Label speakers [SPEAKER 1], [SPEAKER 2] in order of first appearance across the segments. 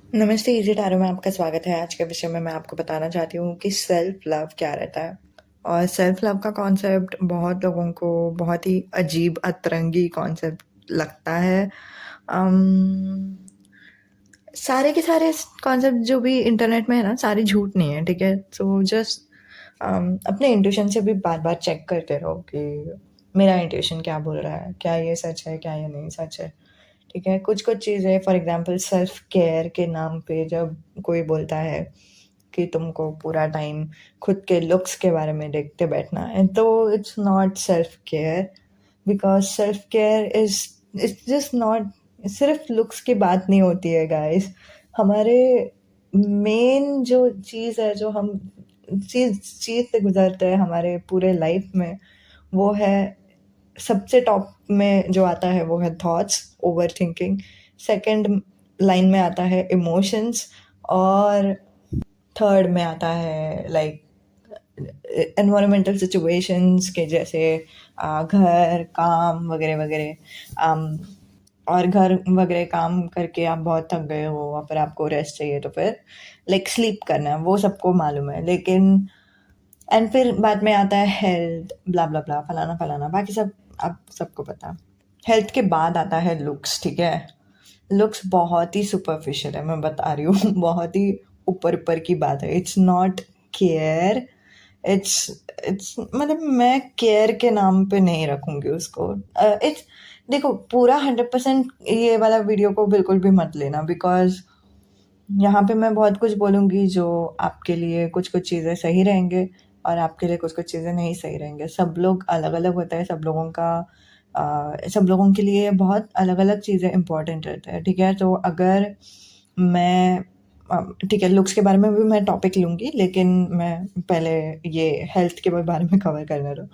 [SPEAKER 1] नमस्ते, easy tarot में आपका स्वागत है। आज के विषय में मैं आपको बताना चाहती हूँ कि सेल्फ लव क्या रहता है। और सेल्फ लव का कॉन्सेप्ट बहुत लोगों को बहुत ही अजीब अतरंगी कॉन्सेप्ट लगता है। सारे के सारे कॉन्सेप्ट जो भी इंटरनेट में है ना, सारे झूठ नहीं है, ठीक है? सो जस्ट अपने इंट्यूशन से भी बार बार चेक करते रहो कि मेरा इंट्यूशन क्या बोल रहा है, क्या ये सच है, क्या ये नहीं सच है। ठीक है, कुछ कुछ चीज़ें फॉर एग्जांपल सेल्फ केयर के नाम पे जब कोई बोलता है कि तुमको पूरा टाइम खुद के लुक्स के बारे में देखते बैठना है, तो it's not self care. Because self care is it's just not, सिर्फ लुक्स की बात नहीं होती है गाइस। हमारे मेन जो चीज़ है, जो हम चीज़ चीज़ से गुजरते हैं हमारे पूरे लाइफ में, वो है सबसे टॉप में जो आता है वो है thoughts, over thinking. Second line में आता है इमोशंस। और थर्ड में आता है लाइक एनवायरमेंटल सिचुएशंस के जैसे घर, काम वगैरह वगैरह। और घर वगैरह काम करके आप बहुत थक गए हो और फिर आपको रेस्ट चाहिए, तो फिर लाइक स्लीप करना है, वो सबको मालूम है। लेकिन एंड फिर बाद में आता है हेल्थ, ब्ला ब्ला ब्ला, फलाना फलाना, बाकी सब आप सबको पता। हेल्थ के बाद आता है लुक्स, ठीक है? लुक्स बहुत ही सुपरफिशियल है, मैं बता रही हूँ। बहुत ही ऊपर ऊपर की बात है। It's not care. It's it's मतलब मैं केयर के नाम पे नहीं रखूँगी उसको। इट्स देखो, पूरा 100% ये वाला वीडियो को बिल्कुल भी मत लेना, बिकॉज़ यहाँ पे मैं बहुत कुछ बोलूँगी जो आपके लिए कुछ-कुछ चीज़ें सही रहेंगे और आपके लिए कुछ-कुछ चीज़ें नहीं सही रहेंगे। सब लोग अलग-अलग होते हैं, सब लोगों का सब लोगों के लिए बहुत अलग-अलग चीज़ें इम्पोर्टेंट रहते हैं, ठीक है? तो अगर मैं ठीक है, लुक्स के बारे में भी मैं टॉपिक लूँगी, लेकिन मैं पहले ये हेल्थ के बारे में कवर करने दो।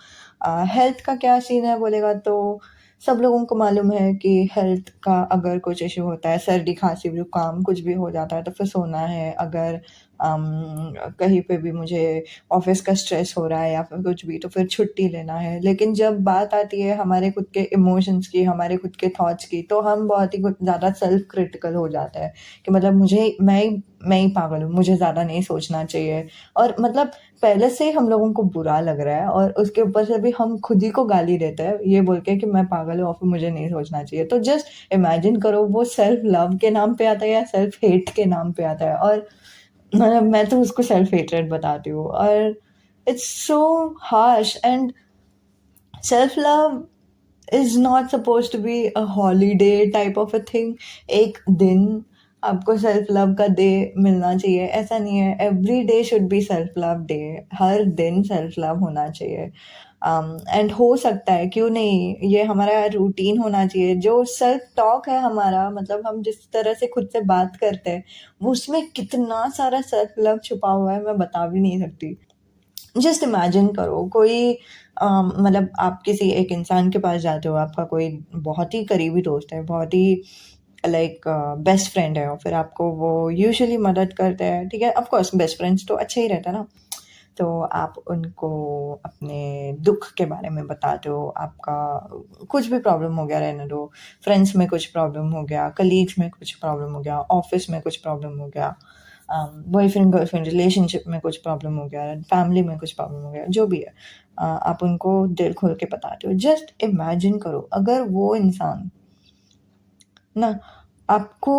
[SPEAKER 1] हेल्थ का क्या सीन है बोलेगा तो सब लोगों को मालूम है कि हेल्थ का अगर कुछ इश्यू होता है, सर्दी, खाँसी, ज़ुकाम कुछ भी हो जाता है, तो फिर सोना है। अगर कहीं पे भी मुझे ऑफ़िस का स्ट्रेस हो रहा है या फिर कुछ भी, तो फिर छुट्टी लेना है। लेकिन जब बात आती है हमारे खुद के इमोशंस की, हमारे खुद के थॉट्स की, तो हम बहुत ही कुछ ज़्यादा सेल्फ क्रिटिकल हो जाते हैं कि मतलब मैं ही पागल हूँ, मुझे ज़्यादा नहीं सोचना चाहिए। और मतलब पहले से ही हम लोगों को बुरा लग रहा है और उसके ऊपर से भी हम खुद ही को गाली देते हैं, ये बोल के कि मैं पागल हूँ और फिर मुझे नहीं सोचना चाहिए। तो जस्ट इमेजिन करो, वो सेल्फ लव के नाम पे आता है या सेल्फ हेट के नाम पे आता है। और मतलब मैं तो उसको सेल्फ हेटेड बताती हूँ। और it's so harsh. And self love is not supposed to be a holiday type of a thing. एक दिन आपको सेल्फ लव का डे मिलना चाहिए, ऐसा नहीं है। Every day should be self love day. हर दिन सेल्फ लव होना चाहिए। एंड हो सकता है, क्यों नहीं, ये हमारा रूटीन होना चाहिए। जो सेल्फ टॉक है हमारा, मतलब हम जिस तरह से खुद से बात करते हैं, वो उसमें कितना सारा सेल्फ लव छुपा हुआ है, मैं बता भी नहीं सकती। जस्ट इमेजिन करो, कोई मतलब आप किसी एक इंसान के पास जाते हो, आपका कोई बहुत ही करीबी दोस्त है, बहुत ही लाइक बेस्ट फ्रेंड है, और फिर आपको वो यूजुअली मदद करते हैं, ठीक है? ऑफ कोर्स बेस्ट फ्रेंड्स तो अच्छा ही रहता है ना। तो आप उनको अपने दुख के बारे में बताते हो, आपका कुछ भी प्रॉब्लम हो गया रहने दो, फ्रेंड्स में कुछ प्रॉब्लम हो गया, कलीग्स में कुछ प्रॉब्लम हो गया, ऑफिस में कुछ प्रॉब्लम हो गया, बॉयफ्रेंड गर्लफ्रेंड रिलेशनशिप में कुछ प्रॉब्लम हो गया, फैमिली में कुछ प्रॉब्लम हो गया, जो भी है, आप उनको दिल खोल के बताते हो। जस्ट इमेजिन करो, अगर वो इंसान ना आपको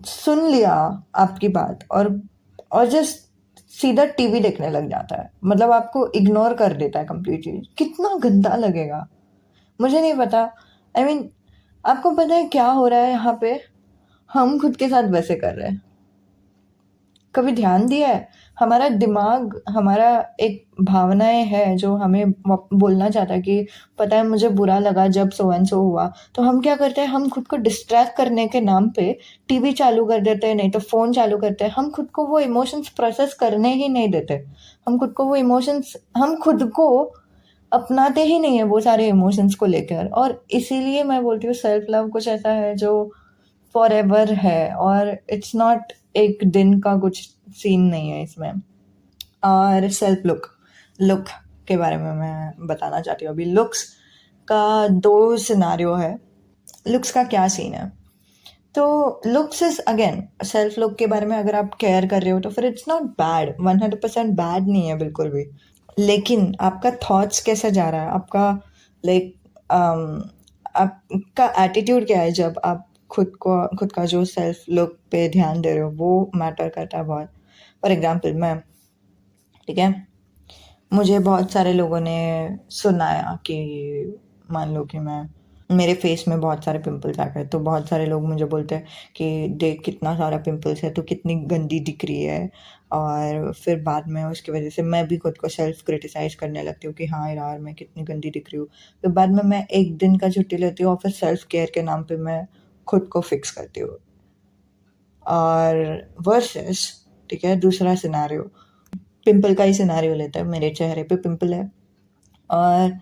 [SPEAKER 1] सुन लिया, आपकी बात, और जस्ट सीधा टीवी देखने लग जाता है, मतलब आपको इग्नोर कर देता है कंप्लीटली, कितना गंदा लगेगा। मुझे नहीं पता। आई मीन आपको पता है क्या हो रहा है यहाँ पे? हम खुद के साथ वैसे कर रहे हैं। कभी ध्यान दिया है? हमारा दिमाग, हमारा एक भावनाएँ हैं जो हमें बोलना चाहता है कि पता है मुझे बुरा लगा जब सो एंड सो हुआ, तो हम क्या करते हैं, हम खुद को डिस्ट्रैक्ट करने के नाम पे टीवी चालू कर देते हैं, नहीं तो फ़ोन चालू करते हैं। हम खुद को वो इमोशंस प्रोसेस करने ही नहीं देते। हम खुद को वो इमोशंस, हम खुद को अपनाते ही नहीं है वो सारे इमोशंस को लेकर। और इसीलिए मैं बोलती हूँ सेल्फ लव कुछ ऐसा है जो फॉरएवर है, और इट्स नॉट एक दिन का कुछ सीन नहीं है इसमें। और सेल्फ लुक, लुक के बारे में मैं बताना चाहती हूँ। अभी लुक्स का 2 सिनेरियो है। लुक्स का क्या सीन है? तो looks is again self look के बारे में अगर आप केयर कर रहे हो तो फिर इट्स नॉट बैड, 100% बैड नहीं है बिल्कुल भी। लेकिन आपका थॉट्स कैसा जा रहा है, आपका लाइक आपका एटीट्यूड क्या है जब आप खुद का जो सेल्फ लुक पे ध्यान दे रहे हो, वो मैटर करता है बहुत। फॉर एग्जाम्पल मैं, ठीक है, मुझे बहुत सारे लोगों ने सुनाया कि मान लो कि मैं मेरे फेस में बहुत सारे पिंपल्स आ गए, तो बहुत सारे लोग मुझे बोलते हैं कि देख कितना सारा पिंपल्स है, तो कितनी गंदी दिख रही है। और फिर बाद में उसकी वजह से मैं भी खुद को सेल्फ क्रिटिसाइज करने लगती हूँ कि हाँ यार मैं कितनी गंदी दिख रही हूँ। फिर बाद में मैं एक दिन का छुट्टी लेती हूँ और फिर सेल्फ केयर के नाम पे मैं खुद को फिक्स करती हूँ। और वर्सेस, ठीक है, दूसरा सिनारियो, पिंपल का ही सिनारियो लेता है, मेरे चेहरे पे पिंपल है और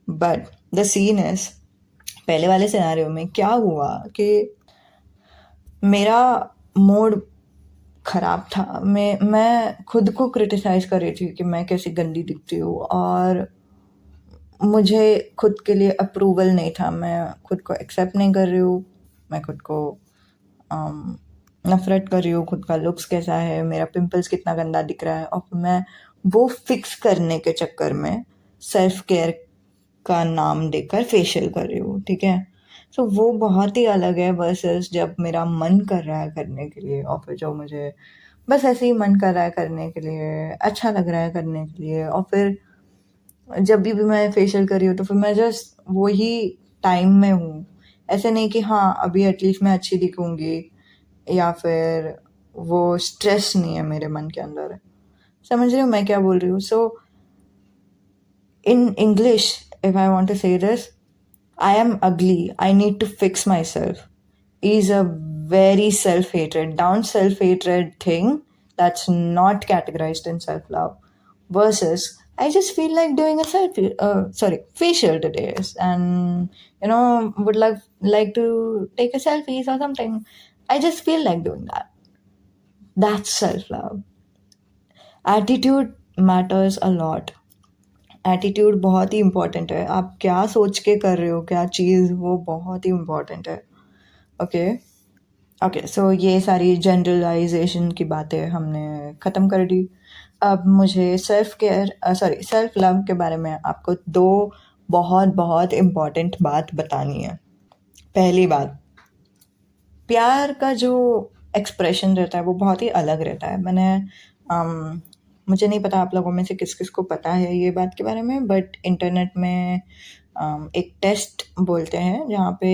[SPEAKER 1] बट द सीन इज, पहले वाले सिनारियो में क्या हुआ कि मेरा मूड खराब था, मैं खुद को क्रिटिसाइज कर रही थी कि मैं कैसी गंदी दिखती हूँ और मुझे खुद के लिए अप्रूवल नहीं था, मैं खुद को एक्सेप्ट नहीं कर रही हूँ, मैं खुद को नफरत कर रही हूँ, खुद का लुक्स कैसा है, मेरा पिंपल्स कितना गंदा दिख रहा है, और मैं वो फिक्स करने के चक्कर में सेल्फ केयर का नाम देकर फेशियल कर रही हूँ, ठीक है। तो वो बहुत ही अलग है वर्सेस जब मेरा मन कर रहा है करने के लिए और फिर जो मुझे बस ऐसे ही मन कर रहा है करने के लिए, अच्छा लग रहा है करने के लिए, और फिर जब भी मैं फेशियल कर रही हूँ तो फिर मैं जस्ट वही टाइम में हूँ। ऐसे नहीं कि हाँ अभी एटलीस्ट मैं अच्छी दिखूंगी, या फिर वो स्ट्रेस नहीं है मेरे मन के अंदर। समझ रहे हो मैं क्या बोल रही हूँ? So in English if I want to say this, I am ugly, I need to fix myself, is a very self-hatred, down self-hatred thing that's not categorized in self-love. Versus, I just feel like doing a facial today, and would like to take a selfies or something. I just feel like doing that. That's self-love. Attitude matters a lot. Attitude बहुत ही important है, आप क्या सोच के कर रहे हो क्या चीज़, वो बहुत ही इम्पोर्टेंट है। ओके ओके, सो ये सारी जनरलाइजेशन की बातें हमने ख़त्म कर दी। अब मुझे सेल्फ लव के बारे में आपको दो बहुत बहुत इम्पोर्टेंट बात बतानी है। पहली बात, प्यार का जो एक्सप्रेशन रहता है वो बहुत ही अलग रहता है। मुझे नहीं पता आप लोगों में से किस किस को पता है ये बात के बारे में, बट इंटरनेट में एक टेस्ट बोलते हैं जहाँ पे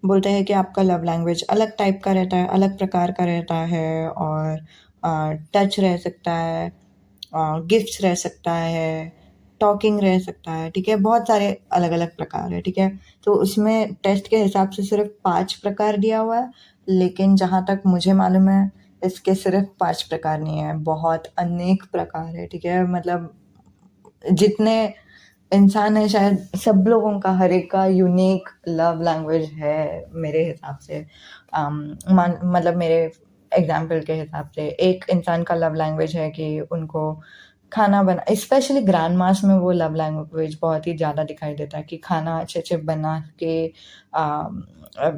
[SPEAKER 1] बोलते हैं कि आपका लव लैंग्वेज अलग टाइप का रहता है, अलग प्रकार का रहता है, और टच रह सकता है, गिफ्ट्स रह सकता है, टॉकिंग रह सकता है, ठीक है, बहुत सारे अलग अलग प्रकार है, ठीक है। तो उसमें टेस्ट के हिसाब से सिर्फ 5 प्रकार दिया हुआ है, लेकिन जहाँ तक मुझे मालूम है इसके सिर्फ 5 प्रकार नहीं है, बहुत अनेक प्रकार है, ठीक है। मतलब जितने इंसान है शायद सब लोगों का हर एक का यूनिक लव लैंग्वेज है मेरे हिसाब से। मतलब मेरे एग्जाम्पल के हिसाब से एक इंसान का लव लैंग्वेज है कि उनको खाना बना, स्पेशली ग्रैंड मास में वो लव लैंग्वेज बहुत ही ज़्यादा दिखाई देता है कि खाना अच्छे अच्छे बना के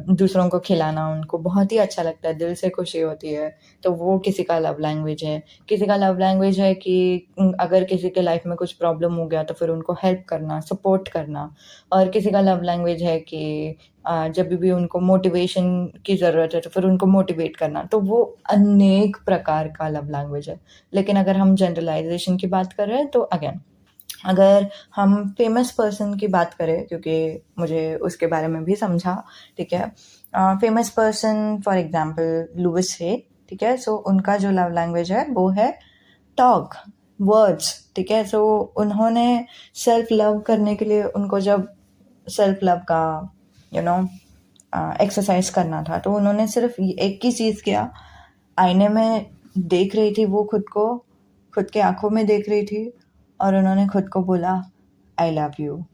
[SPEAKER 1] दूसरों को खिलाना उनको बहुत ही अच्छा लगता है, दिल से खुशी होती है। तो वो किसी का लव लैंग्वेज है। किसी का लव लैंग्वेज है कि अगर किसी के लाइफ में कुछ प्रॉब्लम हो गया तो फिर उनको हेल्प करना, सपोर्ट करना। और किसी का लव लैंग्वेज है कि जब भी उनको मोटिवेशन की ज़रूरत है तो फिर उनको मोटिवेट करना। तो वो अनेक प्रकार का लव लैंग्वेज है। लेकिन अगर हम जनरलाइजेशन की बात कर रहे हैं तो अगेन, अगर हम फेमस पर्सन की बात करें, क्योंकि मुझे उसके बारे में भी समझा, ठीक है। Famous person for example Louis है, ठीक है। सो उनका जो लव लैंग्वेज है वो है टॉक, वर्ड्स, ठीक है। सो उन्होंने सेल्फ लव करने के लिए उनको जब सेल्फ लव का एक्सरसाइज करना था तो उन्होंने सिर्फ एक ही चीज़ किया, आईने में देख रही थी वो खुद के आंखों में देख रही थी और उन्होंने खुद को बोला आई लव यू।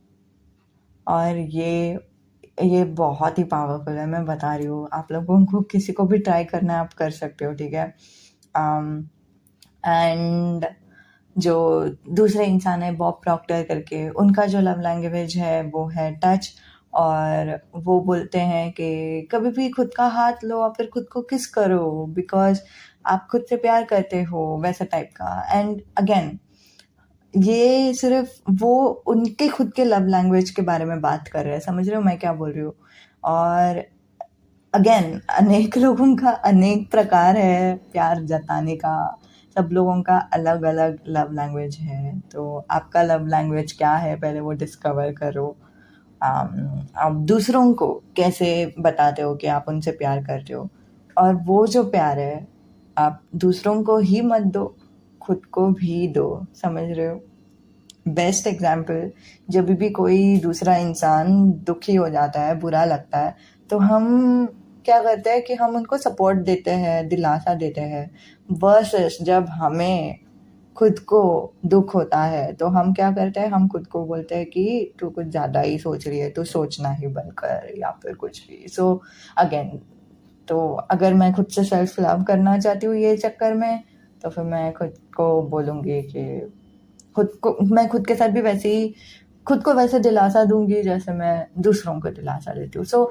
[SPEAKER 1] और ये बहुत ही पावरफुल है, मैं बता रही हूँ आप लोगों को, किसी को भी ट्राई करना है आप कर सकते हो, ठीक है। एंड जो दूसरे इंसान है बॉब प्रॉक्टर करके, उनका जो लव लैंग्वेज है वो है टच। और वो बोलते हैं कि कभी भी खुद का हाथ लो और फिर खुद को किस करो, बिकॉज आप खुद से प्यार करते हो, वैसा टाइप का। एंड अगेन, ये सिर्फ वो उनके खुद के लव लैंग्वेज के बारे में बात कर रहे हैं, समझ रहे हो मैं क्या बोल रही हूँ। और अगेन, अनेक लोगों का अनेक प्रकार है प्यार जताने का, सब लोगों का अलग अलग लव लैंग्वेज है। तो आपका लव लैंग्वेज क्या है, पहले वो डिस्कवर करो। आप दूसरों को कैसे बताते हो कि आप उनसे प्यार करते हो, और वो जो प्यार है आप दूसरों को ही मत दो, खुद को भी दो, समझ रहे हो। बेस्ट एग्जाम्पल, जब भी कोई दूसरा इंसान दुखी हो जाता है, बुरा लगता है, तो हम क्या करते हैं कि हम उनको सपोर्ट देते हैं, दिलासा देते हैं। वर्सेस जब हमें खुद को दुख होता है तो हम क्या करते हैं, हम खुद को बोलते हैं कि तू कुछ ज़्यादा ही सोच रही है, तू सोचना ही बंद कर, या फिर कुछ भी। सो अगेन, तो अगर मैं खुद से सेल्फ लव करना चाहती हूँ ये चक्कर में, तो फिर मैं खुद को बोलूँगी कि मैं खुद के साथ भी वैसे ही खुद को वैसे दिलासा दूंगी जैसे मैं दूसरों को दिलासा देती हूँ। सो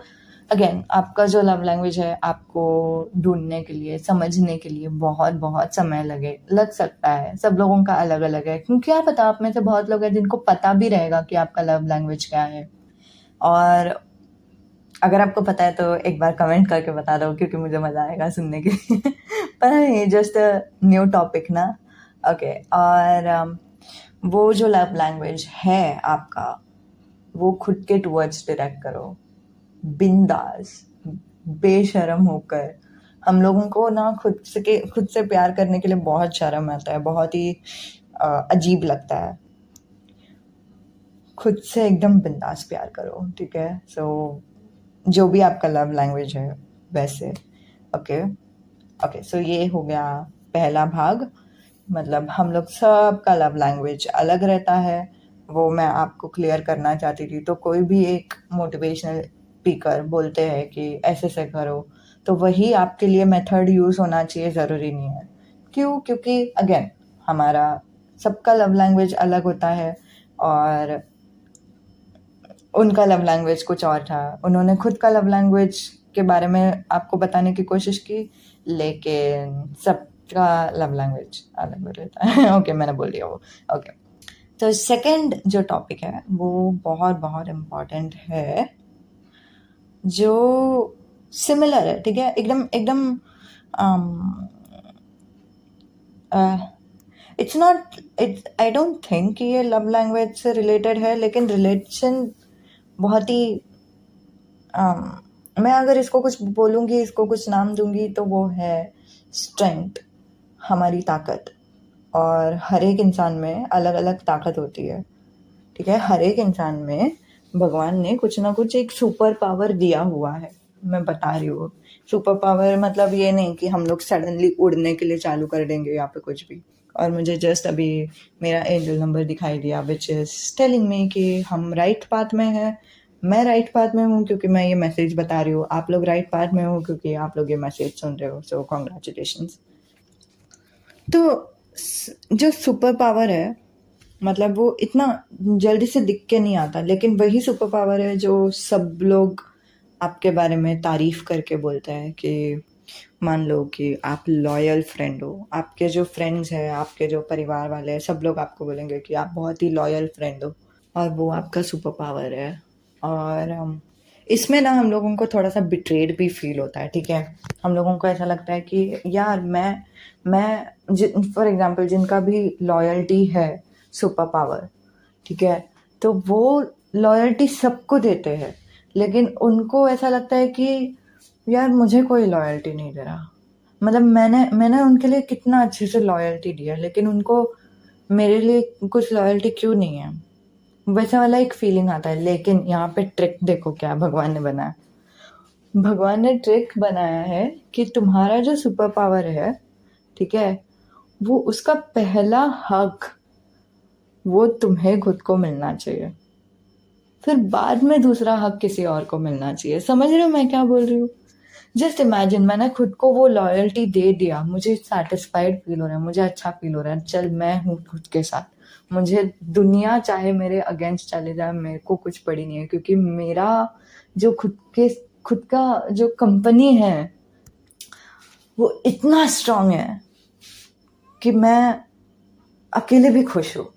[SPEAKER 1] अगेन, आपका जो लव लैंग्वेज है आपको ढूंढने के लिए, समझने के लिए बहुत बहुत समय लग सकता है। सब लोगों का अलग अलग है, क्योंकि क्या पता आप में से बहुत लोग हैं जिनको पता भी रहेगा कि आपका लव लैंग्वेज क्या है। और अगर आपको पता है तो एक बार कमेंट करके बता दो, क्योंकि मुझे मजा आएगा सुनने के लिए। पर नहीं, जस्ट न्यू टॉपिक ना। ओके, और वो जो लव लैंग्वेज है आपका, वो खुद के टुवर्ड्स डायरेक्ट करो, बिंदास, बेशर्म होकर। हम लोगों को ना खुद से प्यार करने के लिए बहुत शर्म आता है, बहुत ही अजीब लगता है। खुद से एकदम बिंदास प्यार करो, ठीक है। सो जो भी आपका लव लैंग्वेज है वैसे। ओके ओके, सो ये हो गया पहला भाग। मतलब हम लोग सबका लव लैंग्वेज अलग रहता है, वो मैं आपको क्लियर करना चाहती थी। तो कोई भी एक मोटिवेशनल स्पीकर बोलते हैं कि ऐसे से करो, तो वही आपके लिए मेथड यूज़ होना चाहिए, ज़रूरी नहीं है। क्यों? क्योंकि अगेन, हमारा सबका लव लैंग्वेज अलग होता है, और उनका लव लैंग्वेज कुछ और था। उन्होंने खुद का लव लैंग्वेज के बारे में आपको बताने की कोशिश की, लेकिन सबका लव लैंग्वेज अलग रहता है। ओके, मैंने बोल दिया वो। ओके, तो सेकंड जो टॉपिक है वो बहुत बहुत इम्पॉर्टेंट है, जो सिमिलर है, ठीक है, एकदम एकदम। It's not it's I don't think कि ये लव लैंग्वेज से रिलेटेड है, लेकिन रिलेशन बहुत ही मैं अगर इसको कुछ बोलूँगी, इसको कुछ नाम दूंगी, तो वो है स्ट्रेंथ, हमारी ताकत। और हर एक इंसान में अलग अलग ताकत होती है, ठीक है। हर एक इंसान में भगवान ने कुछ ना कुछ एक सुपर पावर दिया हुआ है, मैं बता रही हूँ। सुपर पावर मतलब ये नहीं कि हम लोग सडनली उड़ने के लिए चालू कर देंगे या पे कुछ भी। और मुझे जस्ट अभी मेरा एंजल नंबर दिखाई दिया, विच इज़ टेलिंग मी कि हम राइट पाथ में हैं। मैं राइट पाथ में हूँ क्योंकि मैं ये मैसेज बता रही हूँ, आप लोग राइट पाथ में हो क्योंकि आप लोग ये मैसेज सुन रहे हो। सो कॉन्ग्रेचुलेशंस। तो जो सुपर पावर है, मतलब वो इतना जल्दी से दिख के नहीं आता, लेकिन वही सुपर पावर है जो सब लोग आपके बारे में तारीफ करके बोलते हैं। कि मान लो कि आप लॉयल फ्रेंड हो, आपके जो फ्रेंड्स हैं, आपके जो परिवार वाले हैं, सब लोग आपको बोलेंगे कि आप बहुत ही लॉयल फ्रेंड हो, और वो आपका सुपर पावर है। और इसमें ना हम लोगों को थोड़ा सा बिट्रेड भी फील होता है, ठीक है। हम लोगों को ऐसा लगता है कि यार मैं फॉर एग्जांपल जिनका भी लॉयल्टी है सुपर पावर, ठीक है, तो वो लॉयल्टी सबको देते हैं, लेकिन उनको ऐसा लगता है कि यार मुझे कोई लॉयल्टी नहीं दे रहा। मतलब मैंने उनके लिए कितना अच्छे से लॉयल्टी दिया, लेकिन उनको मेरे लिए कुछ लॉयल्टी क्यों नहीं है, वैसा वाला एक फीलिंग आता है। लेकिन यहाँ पे ट्रिक देखो क्या भगवान ने बनाया। भगवान ने ट्रिक बनाया है कि तुम्हारा जो सुपर पावर है, ठीक है, वो उसका पहला हक वो तुम्हें खुद को मिलना चाहिए, फिर बाद में दूसरा हक किसी और को मिलना चाहिए। समझ रहे हो मैं क्या बोल रही हूँ? जस्ट इमेजिन मैंने खुद को वो लॉयल्टी दे दिया, मुझे सैटिस्फाइड फील हो रहा है, मुझे अच्छा फील हो रहा है, चल मैं हूँ खुद के साथ, मुझे दुनिया चाहे मेरे अगेंस्ट चले जाए, मेरे को कुछ पड़ी नहीं है, क्योंकि मेरा जो खुद का जो कंपनी है वो इतना स्ट्रांग है कि मैं अकेले भी खुश हूँ।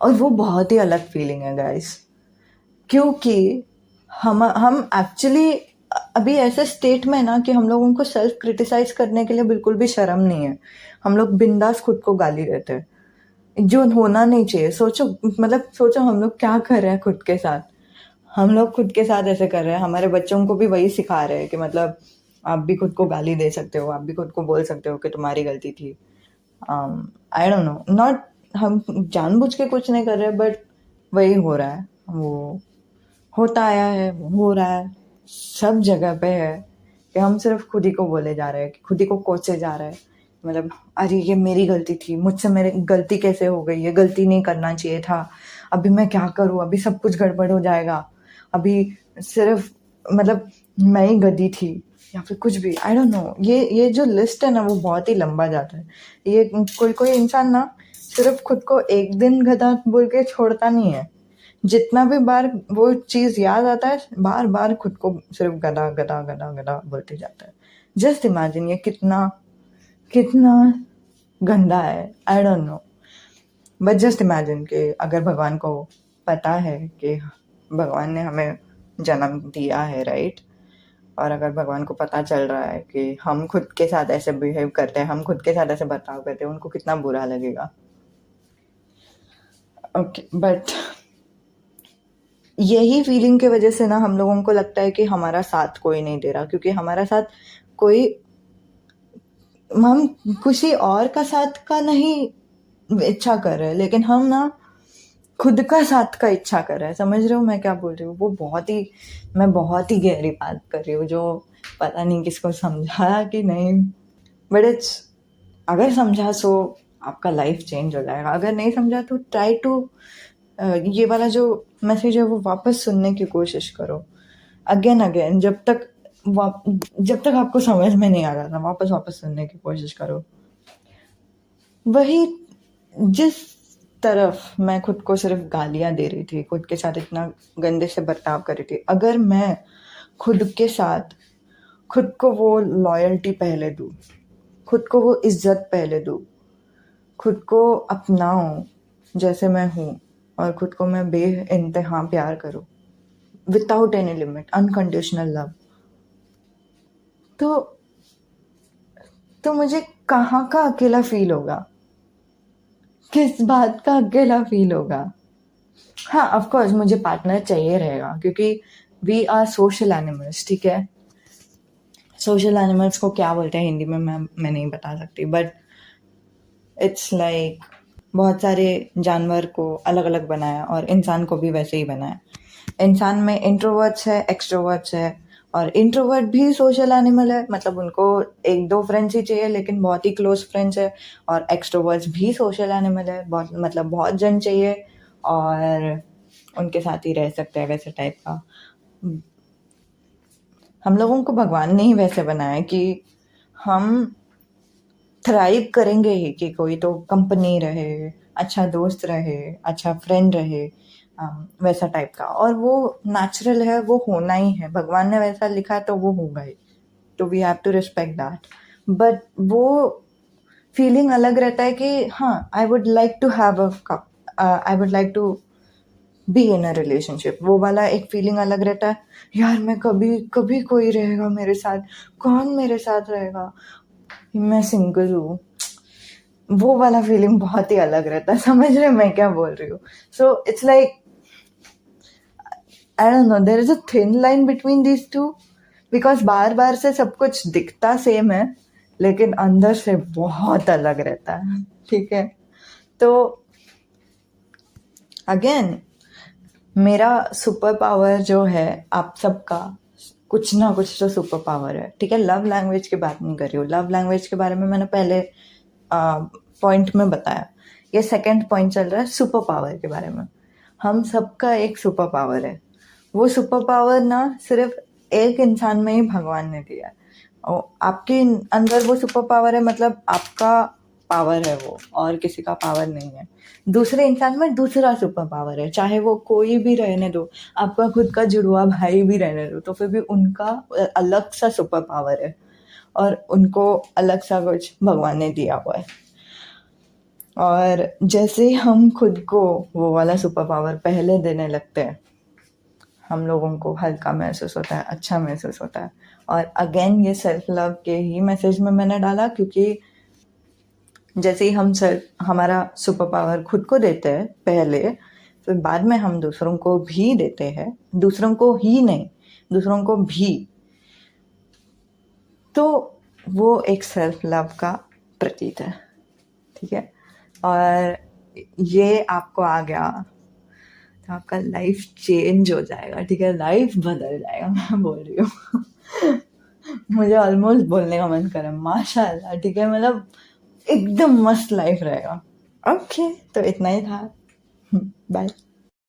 [SPEAKER 1] और वो बहुत ही अलग फीलिंग है गाइस, क्योंकि हम एक्चुअली अभी ऐसे स्टेट में ना कि हम लोगों को सेल्फ क्रिटिसाइज करने के लिए बिल्कुल भी शर्म नहीं है। हम लोग बिंदास खुद को गाली देते हैं, जो होना नहीं चाहिए। सोचो हम लोग क्या कर रहे हैं खुद के साथ। हम लोग खुद के साथ ऐसे कर रहे हैं, हमारे बच्चों को भी वही सिखा रहे हैं कि मतलब आप भी खुद को गाली दे सकते हो, आप भी खुद को बोल सकते हो कि तुम्हारी गलती थी। आई डोंट नो, नॉट हम जानबूझ के कुछ नहीं कर रहे, बट वही हो रहा है, वो होता आया है, वो हो रहा है, सब जगह पे है कि हम सिर्फ खुद ही को बोले जा रहे हैं, कि खुद ही को कोसे जा रहे हैं। मतलब अरे ये मेरी गलती थी, मुझसे मेरी गलती कैसे हो गई, ये गलती नहीं करना चाहिए था, अभी मैं क्या करूँ, अभी सब कुछ गड़बड़ हो जाएगा, अभी सिर्फ मतलब मैं ही गधी थी, या फिर कुछ भी। आई डोंट नो, ये जो लिस्ट है ना वो बहुत ही लंबा जाता है। ये कोई इंसान ना सिर्फ खुद को एक दिन गधा बोल के छोड़ता नहीं है, जितना भी बार वो चीज़ याद आता है, बार बार खुद को सिर्फ गधा गधा गधा गधा बोलते जाता है। जस्ट इमेजिन ये कितना कितना गंदा है। आई don't no, but just imagine कि अगर भगवान को पता है कि भगवान ने हमें जन्म दिया है, राइट, और अगर भगवान को पता चल रहा है कि हम खुद के साथ ऐसे बिहेव करते हैं, हम खुद के साथ ऐसे बर्ताव करते हैं, उनको कितना बुरा लगेगा। ओके, बट यही फीलिंग की वजह से ना हम लोगों को लगता है कि हमारा साथ कोई नहीं दे रहा, क्योंकि हमारा साथ कोई, हम किसी और का साथ का नहीं इच्छा कर रहे हैं, लेकिन हम ना खुद का साथ का इच्छा कर रहे हैं। समझ रहे हो मैं क्या बोल रही हूँ? मैं बहुत ही गहरी बात कर रही हूँ, जो पता नहीं किसको समझा कि नहीं, बट अगर समझा सो आपका लाइफ चेंज हो जाएगा, अगर नहीं समझा तो ट्राई टू ये वाला जो मैसेज है वो वापस सुनने की कोशिश करो, अगेन, जब तक आपको समझ में नहीं आ रहा था, वापस सुनने की कोशिश करो। वही जिस तरफ मैं खुद को सिर्फ गालियां दे रही थी, खुद के साथ इतना गंदे से बर्ताव कर रही थी, अगर मैं खुद के साथ खुद को वो लॉयल्टी पहले दूँ, खुद को वो इज्जत पहले दूँ, खुद को अपनाऊं जैसे मैं हूँ, और खुद को मैं बेइंतहा प्यार करूँ, without any limit, unconditional love, तो मुझे कहाँ का अकेला फील होगा, किस बात का अकेला फील होगा। हाँ, ऑफ कोर्स मुझे पार्टनर चाहिए रहेगा, क्योंकि वी आर सोशल एनिमल्स, ठीक है। सोशल एनिमल्स को क्या बोलते हैं हिंदी में मैं नहीं बता सकती, बट इट्स लाइक बहुत सारे जानवर को अलग अलग बनाया और इंसान को भी वैसे ही बनाया। इंसान में इंट्रोवर्ट्स है, एक्सट्रोवर्ट्स है, और इंट्रोवर्ट भी सोशल एनिमल है, मतलब उनको एक दो फ्रेंड्स ही चाहिए, लेकिन बहुत ही क्लोज फ्रेंड्स है। और एक्सट्रोवर्ट्स भी सोशल एनिमल है, बहुत जन चाहिए और उनके साथ ही रह सकते हैं, वैसे टाइप का। हम लोगों को भगवान ने ही वैसे बनाया कि हम थ्राइव करेंगे ही, कि कोई तो कंपनी रहे, अच्छा दोस्त रहे, अच्छा फ्रेंड रहे, वैसा टाइप का। और वो नेचुरल है, वो होना ही है, भगवान ने वैसा लिखा है तो वो होगा ही, तो we have to respect that. But वो फीलिंग अलग रहता है कि हाँ, I would like to be in a relationship, वो वाला एक फीलिंग अलग रहता है। यार मैं कभी कोई रहेगा मेरे साथ, कौन मेरे साथ रहेगा, मैं सिंगल हूँ, वो वाला फीलिंग बहुत ही अलग रहता है। समझ रहे मैं क्या बोल रही हूँ? So it's like, I don't know, there is a thin line between these two, because बार से सब कुछ दिखता सेम है, लेकिन अंदर से बहुत अलग रहता है, ठीक है। तो अगेन, मेरा सुपर पावर जो है, आप सबका कुछ ना कुछ तो सुपर पावर है, ठीक है। लव लैंग्वेज की बात नहीं कर रही हूँ, लव लैंग्वेज के बारे में मैंने पहले पॉइंट में बताया। ये सेकंड पॉइंट चल रहा है सुपर पावर के बारे में। हम सबका एक सुपर पावर है, वो सुपर पावर ना सिर्फ एक इंसान में ही भगवान ने दिया है। और आपके अंदर वो सुपर पावर है, मतलब आपका पावर है वो, और किसी का पावर नहीं है। दूसरे इंसान में दूसरा सुपर पावर है, चाहे वो कोई भी रहने दो, आपका खुद का जुड़वा भाई भी रहने दो, तो फिर भी उनका अलग सा सुपर पावर है, और उनको अलग सा कुछ भगवान ने दिया हुआ है। और जैसे हम खुद को वो वाला सुपर पावर पहले देने लगते हैं, हम लोगों को हल्का महसूस होता है, अच्छा महसूस होता है। और अगेन ये सेल्फ लव के ही मैसेज में मैंने डाला, क्योंकि जैसे ही हम हमारा सुपर पावर खुद को देते हैं पहले, फिर बाद में हम दूसरों को भी देते हैं, दूसरों को ही नहीं, दूसरों को भी, तो वो एक सेल्फ लव का प्रतीक है, ठीक है। और ये आपको आ गया तो आपका लाइफ चेंज हो जाएगा, ठीक है, लाइफ बदल जाएगा, मैं बोल रही हूँ। मुझे ऑलमोस्ट बोलने का मन कर रहा है, माशाल्लाह, ठीक है, मतलब एकदम मस्त लाइफ रहेगा। ओके, तो इतना ही था। बाय।